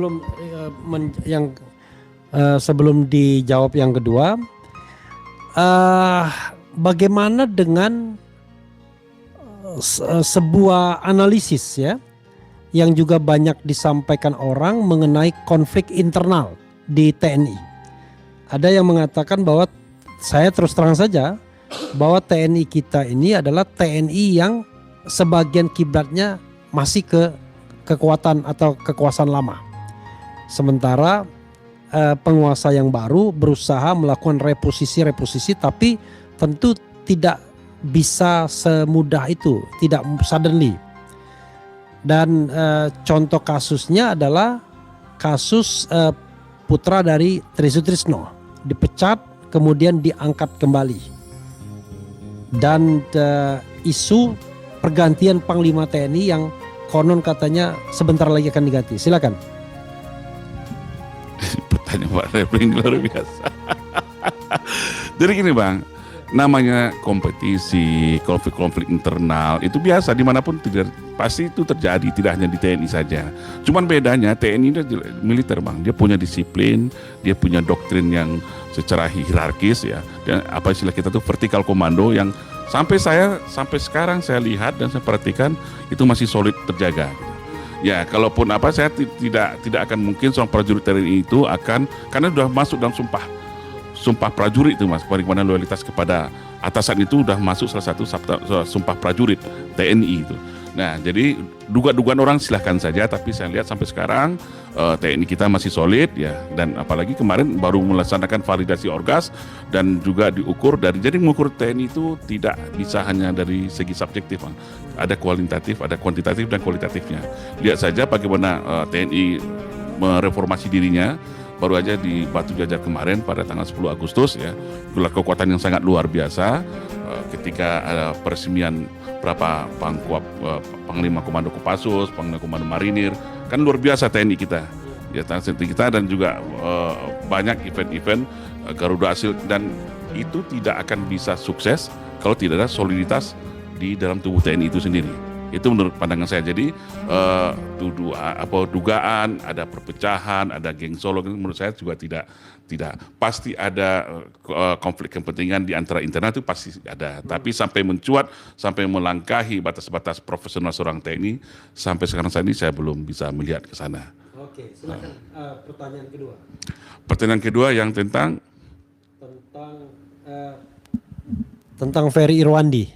Belum sebelum dijawab yang kedua, bagaimana dengan sebuah analisis ya yang juga banyak disampaikan orang mengenai konflik internal di TNI. Ada yang mengatakan bahwa, saya terus terang saja, bahwa TNI kita ini adalah TNI yang sebagian kiblatnya masih ke kekuatan atau kekuasaan lama. Sementara penguasa yang baru berusaha melakukan reposisi tapi tentu tidak bisa semudah itu, tidak suddenly. Dan contoh kasusnya adalah kasus putra dari Trisutrisno dipecat kemudian diangkat kembali, dan isu pergantian Panglima TNI yang konon katanya sebentar lagi akan diganti. Silakan. Pertanyaan Pak Refli luar biasa. Jadi gini Bang, namanya kompetisi, konflik-konflik internal itu biasa dimanapun, pasti itu terjadi, tidak hanya di TNI saja. Cuman bedanya TNI itu militer Bang, dia punya disiplin, dia punya doktrin yang secara hierarkis ya, dan apa istilah kita tuh vertikal komando yang sampai sekarang saya lihat dan saya perhatikan itu masih solid terjaga. Ya, kalaupun saya tidak akan mungkin seorang prajurit TNI itu akan, karena sudah masuk dalam sumpah prajurit itu Mas, bagaimana loyalitas kepada atasan itu sudah masuk salah satu sumpah prajurit TNI itu. Nah, jadi dugaan orang silahkan saja, tapi saya lihat sampai sekarang TNI kita masih solid ya, dan apalagi kemarin baru melaksanakan validasi orgas dan juga diukur jadi mengukur TNI itu tidak bisa hanya dari segi subjektif Bang. Ada kualitatif, ada kuantitatif dan kualitatifnya. Lihat saja bagaimana TNI mereformasi dirinya. Baru aja di Batu Jajar kemarin pada tanggal 10 Agustus ya, itulah kekuatan yang sangat luar biasa ketika ada peresmian berapa Panglima Komando Kopassus, Panglima Komando Marinir, kan luar biasa TNI kita. Ya, TNI kita dan juga banyak event-event Garuda Shield, dan itu tidak akan bisa sukses kalau tidak ada soliditas di dalam tubuh TNI itu sendiri. Itu menurut pandangan saya. Jadi dugaan ada perpecahan, ada geng Solo, menurut saya juga tidak pasti ada konflik kepentingan di antara internal, itu pasti ada. Tapi sampai mencuat, sampai melangkahi batas-batas profesional seorang TNI, sampai sekarang saat ini saya belum bisa melihat ke sana. Oke, silakan. Pertanyaan kedua. Pertanyaan kedua yang tentang Ferry Irwandi.